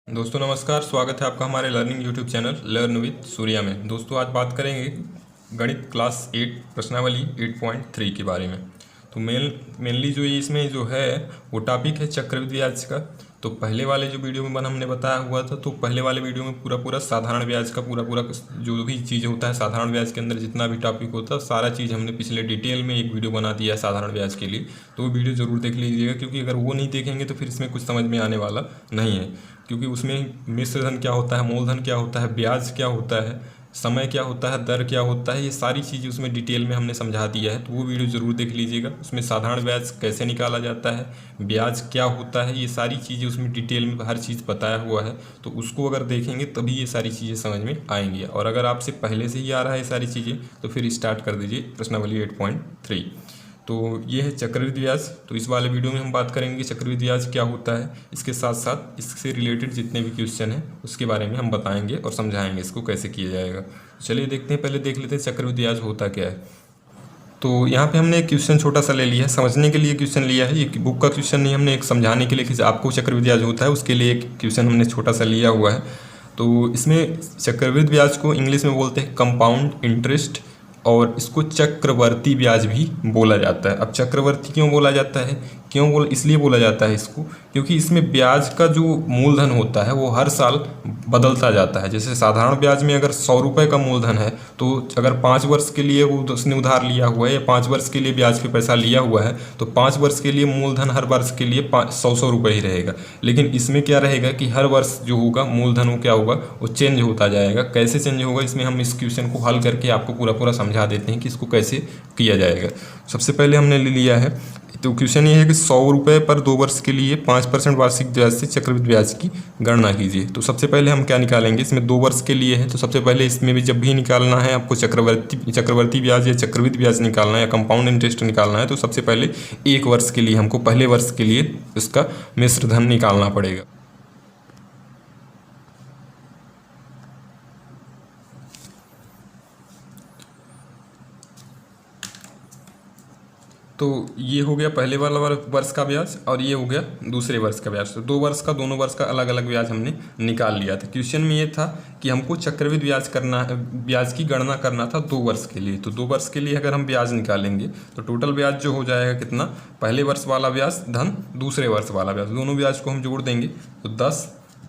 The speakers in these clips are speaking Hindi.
दोस्तों नमस्कार, स्वागत है आपका हमारे learning YouTube channel learn with Surya में। दोस्तों आज बात करेंगे गणित क्लास 8 प्रश्नावली 8.3 के बारे में। तो मेनली जो ये इसमें जो है वो टॉपिक है चक्रवृद्धि ब्याज का। तो पहले वाले जो वीडियो में हमने बताया हुआ था, तो पहले वाले वीडियो में पूरा साधारण ब्याज का पूरा जो भी चीज़ होता है साधारण ब्याज के अंदर जितना भी टॉपिक होता है सारा चीज़ हमने पिछले डिटेल में एक वीडियो बना दिया है साधारण ब्याज के लिए। तो वो वीडियो ज़रूर देख लीजिएगा, क्योंकि अगर वो नहीं देखेंगे तो फिर इसमें कुछ समझ में आने वाला नहीं है। क्योंकि उसमें मिश्र धन क्या होता है, मूलधन क्या होता है, ब्याज क्या होता है, समय क्या होता है, दर क्या होता है, ये सारी चीज़ें उसमें डिटेल में हमने समझा दिया है। तो वो वीडियो ज़रूर देख लीजिएगा। उसमें साधारण ब्याज कैसे निकाला जाता है, ब्याज क्या होता है, ये सारी चीज़ें उसमें डिटेल में हर चीज़ बताया हुआ है। तो उसको अगर देखेंगे तभी ये सारी चीज़ें समझ में आएंगी। और अगर आपसे पहले से ही आ रहा है ये सारी चीज़ें तो फिर स्टार्ट कर दीजिए प्रश्नावली 8.3। तो ये है चक्रवृद्धि ब्याज। तो इस वाले वीडियो में हम बात करेंगे कि चक्रवृद्धि ब्याज क्या होता है, इसके साथ साथ इससे रिलेटेड जितने भी क्वेश्चन हैं उसके बारे में हम बताएंगे और समझाएंगे इसको कैसे किया जाएगा। चलिए देखते हैं, पहले देख लेते हैं चक्रवृद्धि ब्याज होता क्या है। तो यहाँ पे हमने एक क्वेश्चन छोटा सा ले लिया है, समझने के लिए क्वेश्चन लिया है। ये बुक का क्वेश्चन नहीं, हमने एक समझाने के लिए कि आपको चक्रवृद्धि ब्याज होता है उसके लिए एक क्वेश्चन हमने छोटा सा लिया हुआ है। तो इसमें चक्रवृद्धि ब्याज को इंग्लिश में बोलते हैं कंपाउंड इंटरेस्ट, और इसको चक्रवर्ती ब्याज भी बोला जाता है। अब चक्रवर्ती क्यों बोला जाता है, इसलिए बोला जाता है इसको क्योंकि इसमें ब्याज का जो मूलधन होता है वो हर साल बदलता जाता है। जैसे साधारण ब्याज में अगर 100 रुपये का मूलधन है, तो अगर 5 वर्ष के लिए वो उसने उधार लिया हुआ है या 5 वर्ष के लिए ब्याज पे पैसा लिया हुआ है, तो 5 वर्ष के लिए मूलधन हर वर्ष के लिए 100 रुपये ही रहेगा। लेकिन इसमें क्या रहेगा कि हर वर्ष जो होगा मूलधन वो क्या होगा, वो चेंज होता जाएगा। कैसे चेंज होगा, इसमें हम इस क्वेश्चन को हल करके आपको पूरा समझा देते हैं कि इसको कैसे किया जाएगा। सबसे पहले हमने ले लिया है, तो क्वेश्चन ये है कि 100 रुपये पर 2 वर्ष के लिए 5% वार्षिक ब्याज से चक्रवृद्धि ब्याज की गणना कीजिए। तो सबसे पहले हम क्या निकालेंगे, इसमें 2 वर्ष के लिए है तो सबसे पहले इसमें भी जब भी निकालना है आपको चक्रवर्ती ब्याज या चक्रवृद्धि ब्याज निकालना है या कंपाउंड इंटरेस्ट निकालना है, तो सबसे पहले 1 वर्ष के लिए हमको पहले वर्ष के लिए इसका मिश्र धन निकालना पड़ेगा। तो ये हो गया पहले वाला वर्ष का ब्याज और ये हो गया दूसरे वर्ष का ब्याज। तो 2 वर्ष का, दोनों वर्ष का अलग अलग ब्याज हमने निकाल लिया था। क्वेश्चन में ये था कि हमको चक्रवृद्धि ब्याज करना, ब्याज की गणना करना था 2 वर्ष के लिए। तो 2 वर्ष के लिए अगर हम ब्याज निकालेंगे तो टोटल ब्याज जो हो जाएगा कितना, पहले वर्ष वाला ब्याज धन दूसरे वर्ष वाला ब्याज, दोनों ब्याज को हम जोड़ देंगे तो 10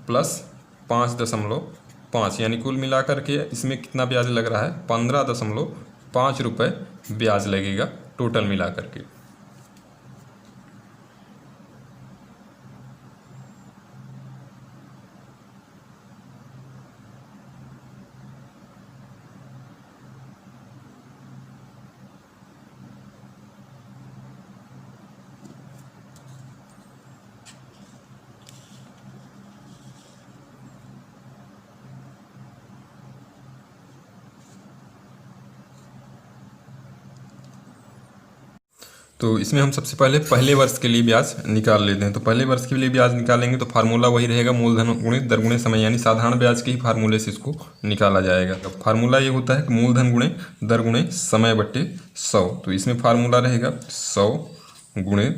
प्लस 5.5 यानी कुल मिलाकर के इसमें कितना ब्याज लग रहा है, 15.5 रुपये ब्याज लगेगा टोटल मिला करके। तो इसमें हम सबसे पहले वर्ष के लिए ब्याज निकाल लेते हैं। तो पहले वर्ष के लिए ब्याज निकालेंगे तो फार्मूला वही रहेगा, मूलधन गुणित दर गुणे समय, यानी साधारण ब्याज के ही फार्मूले से इसको निकाला जाएगा। तो फार्मूला ये होता है कि मूलधन गुणे दर गुणे समय बट्टे 100। तो इसमें फार्मूला रहेगा 100 गुणे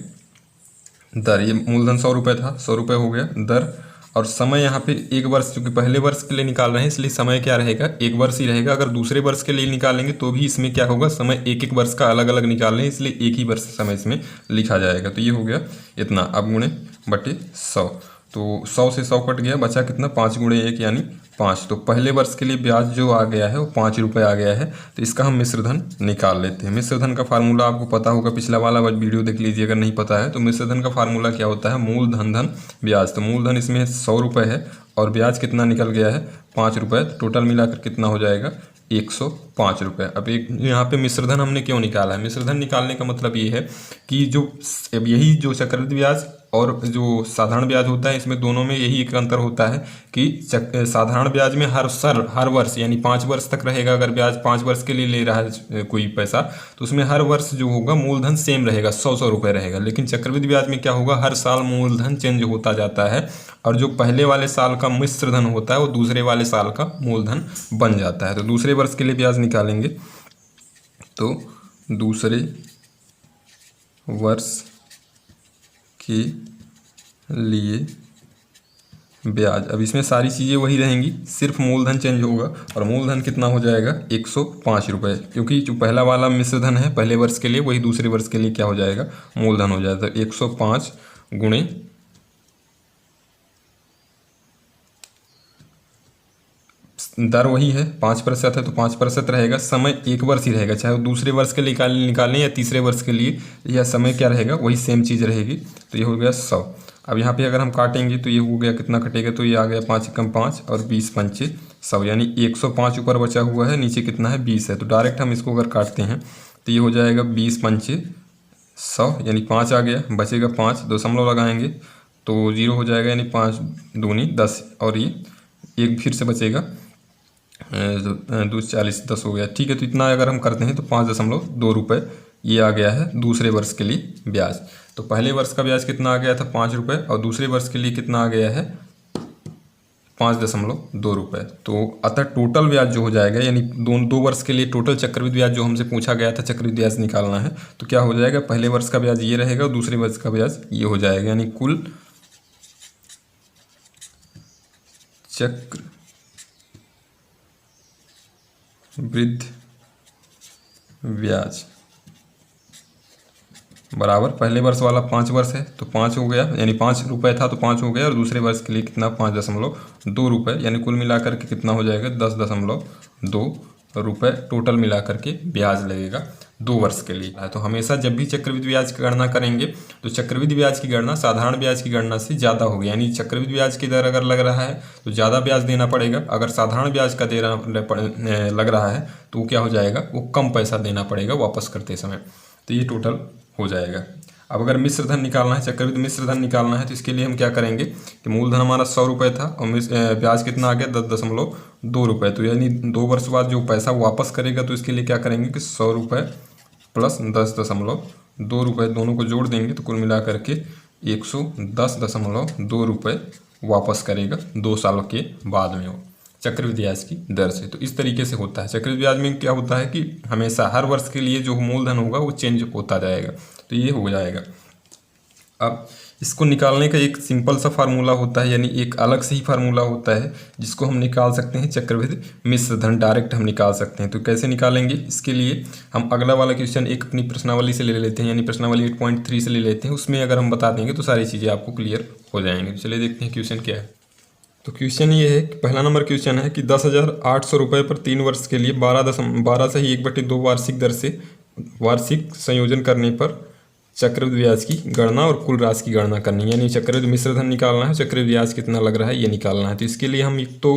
दर, ये मूलधन 100 रुपये था, 100 रुपये हो गया दर, और समय यहाँ पे 1 वर्ष, क्योंकि पहले वर्ष के लिए निकाल रहे हैं इसलिए समय क्या रहेगा, 1 वर्ष ही रहेगा। अगर दूसरे वर्ष के लिए निकालेंगे तो भी इसमें क्या होगा, समय 1 वर्ष का अलग अलग निकाल रहे हैं इसलिए 1 ही वर्ष समय इसमें लिखा जाएगा। तो ये हो गया इतना, अब गुणे बटे 100, तो 100 से 100 कट गया, बचा कितना, 5 गुणे 1 यानी 5। तो पहले वर्ष के लिए ब्याज जो आ गया है वो 5 रुपये आ गया है। तो इसका हम मिश्रधन निकाल लेते हैं। मिश्रधन का फार्मूला आपको पता होगा, पिछला वाला वीडियो देख लीजिए अगर नहीं पता है। तो मिश्रधन का फार्मूला क्या होता है, मूलधन धन ब्याज। तो मूलधन इसमें 100 रुपये है और ब्याज कितना निकल गया है, 5 रुपये। तो टोटल मिलाकर कितना हो जाएगा, 105 रुपये। अब एक यहाँ पे मिश्रधन हमने क्यों निकाला है, मिश्रधन निकालने का मतलब ये है कि जो यही जो चक्रवृद्धि ब्याज और जो साधारण ब्याज होता है, इसमें दोनों में यही एक अंतर होता है कि साधारण ब्याज में हर वर्ष यानी 5 वर्ष तक रहेगा। अगर ब्याज 5 वर्ष के लिए ले रहा है कोई पैसा, तो उसमें हर वर्ष जो होगा मूलधन सेम रहेगा, 100 रुपये रहेगा। लेकिन चक्रवृद्धि ब्याज में क्या होगा, हर साल मूलधन चेंज होता जाता है और जो पहले वाले साल का मिश्र धन होता है वो दूसरे वाले साल का मूलधन बन जाता है। तो दूसरे वर्ष के लिए ब्याज निकालेंगे तो दूसरे वर्ष के लिए ब्याज। अब इसमें सारी चीज़ें वही रहेंगी, सिर्फ मूलधन चेंज होगा और मूलधन कितना हो जाएगा 105 रुपये, क्योंकि जो पहला वाला मिश्र धन है पहले वर्ष के लिए वही दूसरे वर्ष के लिए क्या हो जाएगा मूलधन हो जाएगा। तो 105 गुणे दर वही है 5% है तो 5% रहेगा। समय एक वर्ष ही रहेगा, चाहे वो दूसरे वर्ष के लिए निकालें या तीसरे वर्ष के लिए, यह समय क्या रहेगा वही सेम चीज़ रहेगी। तो ये हो गया 100। अब यहाँ पे अगर हम काटेंगे तो ये हो गया कितना कटेगा, तो ये आ गया 5 एकम 5 और 20 पंचे 100, यानी 105 ऊपर बचा हुआ है, नीचे कितना है 20 है। तो डायरेक्ट हम इसको अगर काटते हैं तो ये हो जाएगा 20 पंचे 100, यानी 5 आ गया, बचेगा 5, दशमलव लगाएंगे तो 0 हो जाएगा, यानी 5 दूनी 10 और ये एक फिर से बचेगा 2 40 10 हो गया। ठीक है, तो इतना अगर हम करते हैं तो 5.2 रुपये ये आ गया है दूसरे वर्ष के लिए ब्याज। तो पहले वर्ष का ब्याज कितना आ गया था 5 रुपये और दूसरे वर्ष के लिए कितना आ गया है 5.2 रुपये। तो अतः टोटल ब्याज जो हो जाएगा, यानी दो वर्ष के लिए टोटल चक्रवृद्धि ब्याज जो हमसे पूछा गया था चक्रवृद्धि ब्याज निकालना है, तो क्या हो जाएगा पहले वर्ष का ब्याज ये रहेगा और दूसरे वर्ष का ब्याज ये हो जाएगा, यानी कुल चक्रवृद्धि ब्याज बराबर पहले वर्ष वाला 5 वर्ष है तो 5 हो गया, यानी 5 रुपये था तो 5 हो गया, और दूसरे वर्ष के लिए कितना 5.2 रुपये, यानी कुल मिलाकर के कितना हो जाएगा 10.2 रुपये टोटल मिलाकर के ब्याज लगेगा 2 वर्ष के लिए। तो हमेशा जब भी चक्रवृद्धि ब्याज की गणना करेंगे तो चक्रवृद्धि ब्याज की गणना साधारण ब्याज की गणना से ज़्यादा होगी, यानी चक्रवृद्धि ब्याज की दर अगर लग रहा है तो ज़्यादा ब्याज देना पड़ेगा, अगर साधारण ब्याज का लग रहा है तो क्या हो जाएगा वो कम पैसा देना पड़ेगा वापस करते समय। तो ये टोटल हो जाएगा। अब अगर मिश्र धन निकालना है, चक्रवृद्धि मिश्र धन निकालना है, तो इसके लिए हम क्या करेंगे कि मूलधन हमारा 100 रुपये था और ब्याज कितना आ गया 10.2 रुपये, तो यानी 2 वर्ष बाद जो पैसा वापस करेगा तो इसके लिए क्या करेंगे कि 100 रुपये प्लस 10.2 रुपये दोनों को जोड़ देंगे तो कुल मिला करके 110.2 रुपये वापस करेगा 2 सालों के बाद में वो चक्रवृद्धि ब्याज की दर से। तो इस तरीके से होता है। चक्रवृद्धि ब्याज में क्या होता है कि हमेशा हर वर्ष के लिए जो मूलधन होगा वो चेंज होता जाएगा, तो ये हो जाएगा। अब इसको निकालने का एक सिंपल सा फार्मूला होता है, यानी एक अलग से ही फार्मूला होता है जिसको हम निकाल सकते हैं चक्रवृद्धि मिश्र धन डायरेक्ट हम निकाल सकते हैं। तो कैसे निकालेंगे, इसके लिए हम अगला वाला क्वेश्चन एक अपनी प्रश्नावली से ले लेते हैं, यानी प्रश्नावली 8.3 से ले लेते हैं, उसमें अगर हम बता देंगे तो सारी चीज़ें आपको क्लियर हो जाएंगी। चलिए देखते हैं क्वेश्चन क्या है। तो क्वेश्चन ये है कि पहला नंबर क्वेश्चन है कि 10,800 रुपये पर 3 वर्ष के लिए 12 से ही 1/2 वार्षिक दर से वार्षिक संयोजन करने पर चक्रवृद्धि ब्याज की गणना और कुल राशि की गणना करनी है, यानी चक्रवृद्धि मिश्र धन निकालना है, चक्रवृद्धि ब्याज कितना लग रहा है ये निकालना है। तो इसके लिए हम एक तो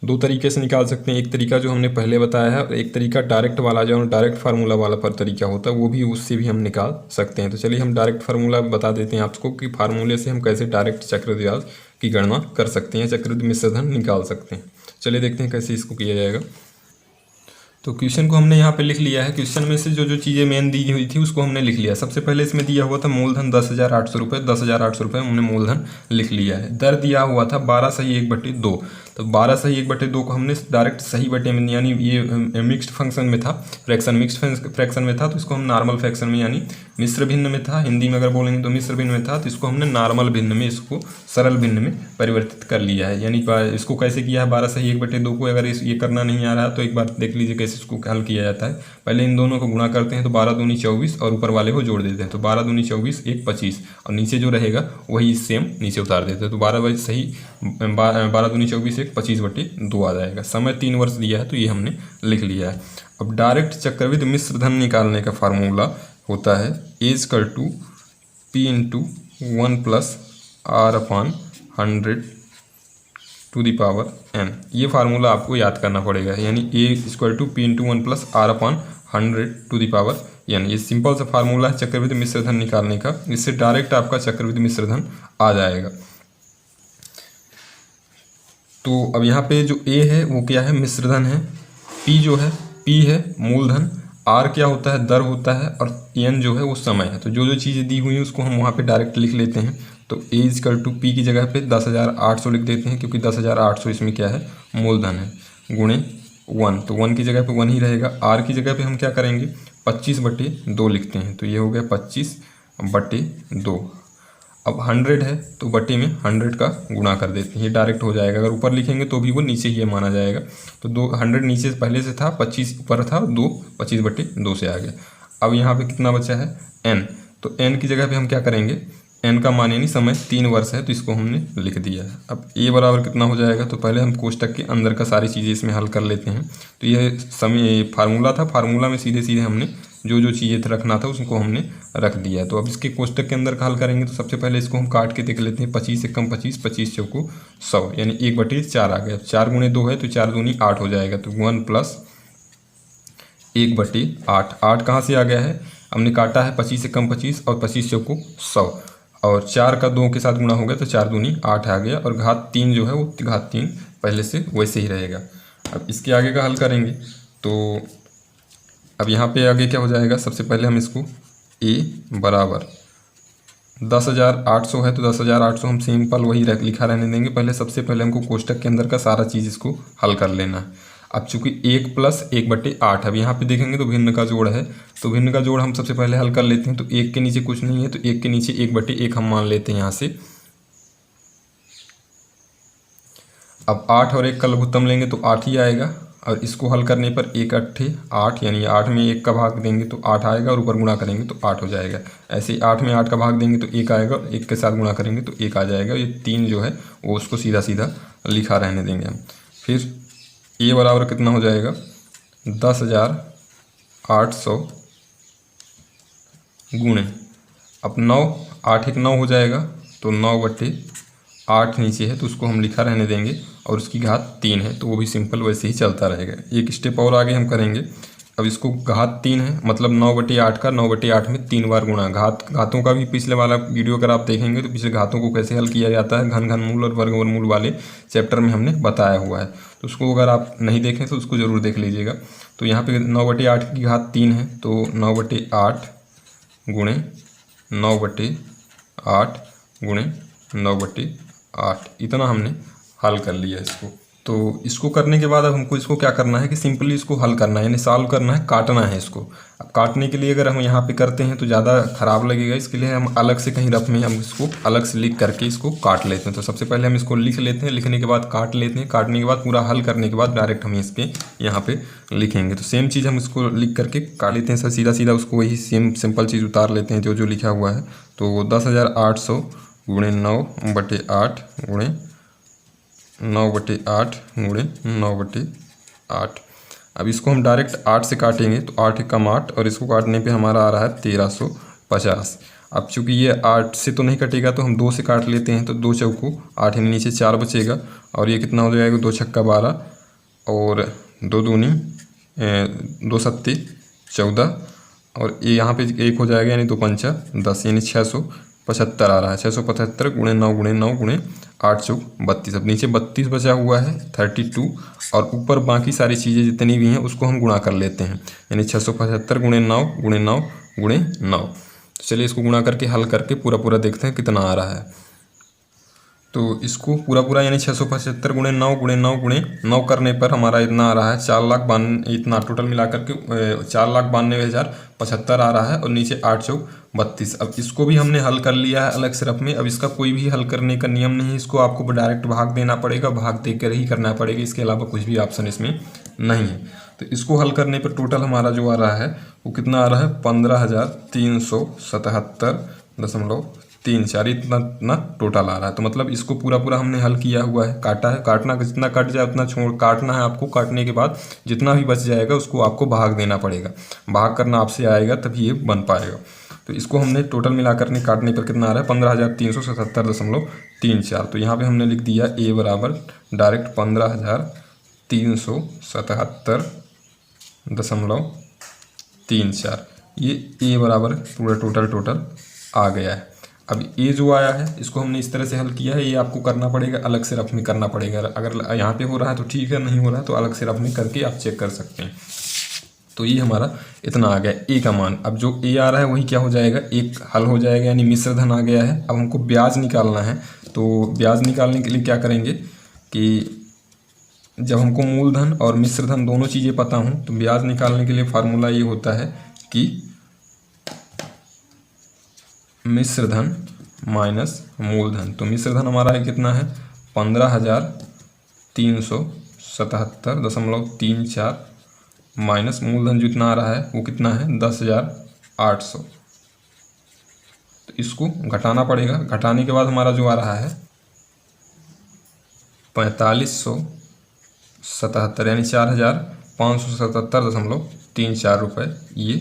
2 तरीके से निकाल सकते हैं, एक तरीका जो हमने पहले बताया है और एक तरीका डायरेक्ट वाला जो डायरेक्ट फार्मूला वाला पर तरीका होता है वो भी, उससे भी हम निकाल सकते हैं। तो चलिए हम डायरेक्ट फार्मूला बता देते हैं आपको कि फार्मूले से हम कैसे डायरेक्ट चक्रवृद्धि ब्याज की गणना कर सकते हैं, चक्रवृद्धि मिश्र धन निकाल सकते हैं। चलिए देखते हैं कैसे इसको किया जाएगा। तो क्वेश्चन को हमने यहाँ पे लिख लिया है। क्वेश्चन में से जो जो चीज़ें मेन दी हुई थी उसको हमने लिख लिया। सबसे पहले इसमें दिया हुआ था मूलधन 10,800 रुपये, 10,800 रुपये हमने मूलधन लिख लिया है। दर दिया हुआ था 12 सही 1/2, तो 12 सही 1/2 को हमने डायरेक्ट सही बटे में, यानी ये मिक्स्ड फंक्शन में था, फ्रैक्शन मिक्स्ड फ्रैक्शन में था तो इसको हम नॉर्मल फ्रैक्शन में, यानी मिश्र भिन्न में था, हिंदी में अगर बोलेंगे तो मिश्र भिन्न में था, तो इसको हमने नॉर्मल भिन्न में, इसको सरल भिन्न में परिवर्तित कर लिया है। यानी इसको कैसे किया है 12 सही 1/2 को, अगर ये करना नहीं आ रहा तो एक बार देख लीजिए कैसे इसको हल किया जाता है। पहले इन दोनों को गुणा करते हैं तो 12 दूनी 24 और ऊपर वाले को जोड़ देते हैं, तो 12 दूनी 24 1 25 और नीचे जो रहेगा वही सेम नीचे उतार देते हैं, तो 12 सही 12 दूनी 24 1 25/2 आ जाएगा। समय 3 वर्ष दिया है तो ये हमने लिख लिया है। अब डायरेक्ट चक्रवृद्धि मिश्र धन निकालने का फार्मूला होता है A= P × 1 + R/100 to the power n। ये फार्मूला आपको याद करना पड़ेगा, यानी A= P × 1 + R/100 to the power n। ये सिंपल सा फार्मूला है चक्रवृद्धि मिश्र धन निकालने का, इससे डायरेक्ट आपका चक्रवृद्धि मिश्र धन आ जाएगा। तो अब यहाँ पे जो A है वो क्या है मिश्र धन है, P जो है P है मूलधन, R क्या होता है दर होता है और n जो है वो समय है। तो जो जो चीज़ें दी हुई हैं उसको हम वहाँ पे डायरेक्ट लिख लेते हैं। तो A= P की जगह पे 10,800 लिख देते हैं, क्योंकि 10,800 इसमें क्या है मूलधन है, गुणे 1, तो 1 की जगह पे 1 ही रहेगा। R की जगह पे हम क्या करेंगे 25/2 लिखते हैं, तो ये हो गया 25/2। अब 100 है तो बटे में 100 का गुणा कर देते हैं, ये डायरेक्ट हो जाएगा। अगर ऊपर लिखेंगे तो भी वो नीचे ही माना जाएगा। तो 100 नीचे पहले से था, 25 ऊपर था, 2 25/2 से आ गया। अब यहाँ पे कितना बचा है n, तो n की जगह पे हम क्या करेंगे, n का मान यानी समय 3 वर्ष है तो इसको हमने लिख दिया है। अब a बराबर कितना हो जाएगा, तो पहले हम कोष्टक के अंदर का सारी चीज़ें इसमें हल कर लेते हैं। तो यह समय फार्मूला था, फार्मूला में सीधे सीधे हमने जो जो चीज़ें रखना था उसको हमने रख दिया। तो अब इसके कोष्टक के अंदर का हल करेंगे तो सबसे पहले इसको हम काट के देख लेते हैं। 25 से कम 25, 25 चौको 100 यानी 1/4 आ गया। 4 × 2 है तो 4 दूनी 8 हो जाएगा। तो 1 + 1/8, 8 कहाँ से आ गया है, हमने काटा है 25 से कम 25 और 25 चौको 100 और 4 का 2 के साथ गुणा हो गया तो 4 दूनी 8 आ गया। और घात 3 जो है वो घात 3 पहले से वैसे ही रहेगा। अब इसके आगे का हल करेंगे तो अब यहाँ पे आगे क्या हो जाएगा, सबसे पहले हम इसको a बराबर 10,800 है तो 10,800 हम सिंपल वही लिखा रहने देंगे। पहले सबसे पहले हमको कोष्टक के अंदर का सारा चीज़ इसको हल कर लेना है। अब चूंकि 1 + 1/8, अब यहाँ पे देखेंगे तो भिन्न का जोड़ है, तो भिन्न का जोड़ हम सबसे पहले हल कर लेते हैं। तो 1 के नीचे कुछ नहीं है तो 1 के नीचे 1/1 हम मान लेते हैं यहाँ से। अब 8 और 1 का लघुत्तम लेंगे तो 8 ही आएगा और इसको हल करने पर 1 8 8 यानी 8 में 1 का भाग देंगे तो 8 आएगा और ऊपर गुणा करेंगे तो 8 हो जाएगा। ऐसे ही 8 में 8 का भाग देंगे तो 1 आएगा और 1 के साथ गुणा करेंगे तो 1 आ जाएगा। ये 3 जो है वो उसको सीधा सीधा लिखा रहने देंगे हम। फिर a बराबर कितना हो जाएगा 10,800 गुणे, अब 9, 8 1 9 हो जाएगा तो 9/8 नीचे है तो उसको हम लिखा रहने देंगे और उसकी घात 3 है तो वो भी सिंपल वैसे ही चलता रहेगा। एक स्टेप और आगे हम करेंगे। अब इसको घात 3 है मतलब 9/8 का 9/8 में 3 बार गुणा। घातों का भी पिछले वाला वीडियो अगर आप देखेंगे तो पिछले घातों को कैसे हल किया जाता है घन घनमूल और वर्गमूल वाले चैप्टर में हमने बताया हुआ है। तो उसको अगर आप नहीं देखें तो उसको ज़रूर देख लीजिएगा। तो यहाँ पे 9/8 की घात 3 है तो 9/8 गुणे 9/8 गुणे 9/8, इतना हमने हल कर लिया इसको। तो इसको करने के बाद अब हमको इसको क्या करना है कि सिंपली इसको हल करना है यानी सॉल्व करना है, काटना है इसको। अब काटने के लिए अगर हम यहाँ पे करते हैं तो ज़्यादा ख़राब लगेगा, इसके लिए हम अलग से कहीं रफ में हम इसको अलग से लिख करके इसको काट लेते हैं। तो सबसे पहले हम इसको लिख लेते हैं, लिखने के बाद काट लेते हैं, काटने के बाद पूरा हल करने के बाद डायरेक्ट हम इस पर यहाँ पर लिखेंगे। तो सेम चीज़ हम इसको लिख करके काट लेते हैं सर, सीधा सीधा उसको वही सेम सिंपल चीज़ उतार लेते हैं जो जो लिखा हुआ है। तो 10,800 गुणे 9/8 गुणे 9/8 गुणे 9/8। अब इसको हम डायरेक्ट 8 से काटेंगे तो 8 एकम 8 और इसको काटने पे हमारा आ रहा है 1350। अब चूंकि ये 8 से तो नहीं कटेगा तो हम 2 से काट लेते हैं तो 2 चौको 8 यानी नीचे 4 बचेगा और ये कितना हो जाएगा 2 छक्का 12 और 2 दूनी 2 सत्ते 14 और ये यहाँ पे 1 हो जाएगा यानी 2 पंचा 10 यानी 675 आ रहा है। 675 गुणे 9 गुणे 9 गुणे 8 चौक 32। अब नीचे 32 बचा हुआ है 32 और ऊपर बाकी सारी चीज़ें जितनी भी हैं उसको हम गुणा कर लेते हैं यानी 675 गुणे 9 गुणे 9 गुणे 9। तो चलिए इसको गुणा करके हल करके पूरा पूरा देखते हैं कितना आ रहा है। तो इसको पूरा पूरा यानी 675 गुणे 9 गुणे 9 गुणे 9 करने पर हमारा इतना आ रहा है 4,92,000, इतना टोटल मिलाकर के 4,92,075 आ रहा है और नीचे 8 चौक 32। अब इसको भी हमने हल कर लिया है अलग से रफ में। अब इसका कोई भी हल करने का नियम नहीं है, इसको आपको डायरेक्ट भाग देना पड़ेगा, भाग देकर ही करना पड़ेगा, इसके अलावा कुछ भी ऑप्शन इसमें नहीं है। तो इसको हल करने पर टोटल हमारा जो आ रहा है वो कितना आ रहा है 15,377.34, इतना टोटल आ रहा है। तो मतलब इसको पूरा पूरा हमने हल किया हुआ है, काटा है, काटना जितना कट जाए उतना छोड़ काटना है आपको। काटने के बाद जितना भी बच जाएगा उसको आपको भाग देना पड़ेगा, भाग करना आपसे आएगा तभी ये बन पाएगा। तो इसको हमने टोटल मिला करने काटने पर कितना आ रहा है 15,377.34। तो यहाँ पे हमने लिख दिया a बराबर डायरेक्ट 15,377.34। ये a बराबर पूरा टोटल आ गया है। अब ये जो आया है इसको हमने इस तरह से हल किया है, ये आपको करना पड़ेगा, अलग से रफ में करना पड़ेगा। अगर यहाँ पे हो रहा है तो ठीक है, नहीं हो रहा है तो अलग से रफ में करके आप चेक कर सकते हैं। तो ये हमारा इतना आ गया a का मान। अब जो a आ रहा है वही क्या हो जाएगा, एक हल हो जाएगा यानी मिश्र धन आ गया है। अब हमको ब्याज निकालना है, तो ब्याज निकालने के लिए क्या करेंगे कि जब हमको मूलधन और मिश्र धन दोनों चीज़ें पता हों तो ब्याज निकालने के लिए फार्मूला ये होता है कि मिश्र धन माइनस मूलधन। तो मिश्र धन हमारा है कितना है 15,377.34 माइनस मूलधन जितना आ रहा है वो कितना है 10,800। तो इसको घटाना पड़ेगा। घटाने के बाद हमारा जो आ रहा है 4577 यानी 4,577.34 रुपये ये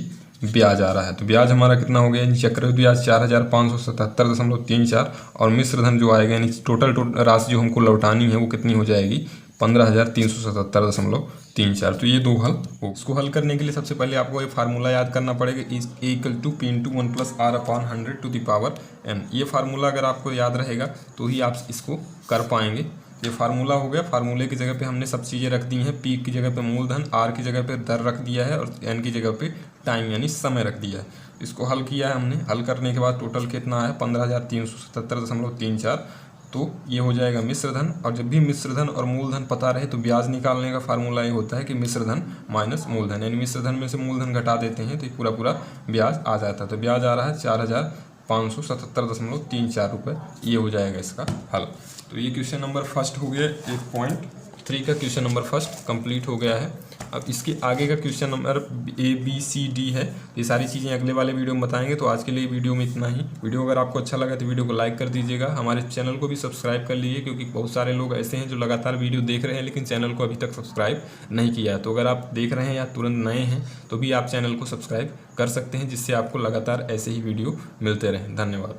ब्याज आ रहा है। तो ब्याज हमारा कितना हो गया यानी चक्रवृद्धि ब्याज 4,577.34 और मिश्र धन जो आएगा यानी टोटल राशि जो हमको लौटानी है वो कितनी हो जाएगी 15,377.34। तो ये दो हल हो। इसको हल करने के लिए सबसे पहले आपको ये फार्मूला याद करना पड़ेगा E=P×1+R/100⁴n। ये फार्मूला अगर आपको याद रहेगा तो ही आप इसको कर पाएंगे। ये फार्मूला हो गया। फार्मूले की जगह पे हमने सब चीज़ें रख दी हैं। P की जगह पे मूलधन, R की जगह पे दर रख दिया है और N की जगह पे टाइम यानी समय रख दिया है। इसको हल किया है हमने। हल करने के बाद टोटल कितना है 15,377.34। तो ये हो जाएगा मिश्र धन। और जब भी मिश्र धन और मूलधन पता रहे तो ब्याज निकालने का फार्मूला ये होता है कि मिश्र धन माइनस मूलधन, यानी मिश्र धन में से मूलधन घटा देते हैं तो ये पूरा पूरा ब्याज आ जाता है। तो ब्याज आ रहा है 4,577.34 रुपये। ये हो जाएगा इसका हल। तो ये क्वेश्चन नंबर फर्स्ट हो गया। 8.3 का क्वेश्चन नंबर फर्स्ट कंप्लीट हो गया है। अब इसके आगे का क्वेश्चन नंबर ABCD है। ये सारी चीज़ें अगले वाले वीडियो में बताएंगे। तो आज के लिए वीडियो में इतना ही। वीडियो अगर आपको अच्छा लगा तो वीडियो को लाइक कर दीजिएगा। हमारे चैनल को भी सब्सक्राइब कर लीजिए क्योंकि बहुत सारे लोग ऐसे हैं जो लगातार वीडियो देख रहे हैं लेकिन चैनल को अभी तक सब्सक्राइब नहीं किया है। तो अगर आप देख रहे हैं या तुरंत नए हैं तो भी आप चैनल को सब्सक्राइब कर सकते हैं जिससे आपको लगातार ऐसे ही वीडियो मिलते रहें। धन्यवाद।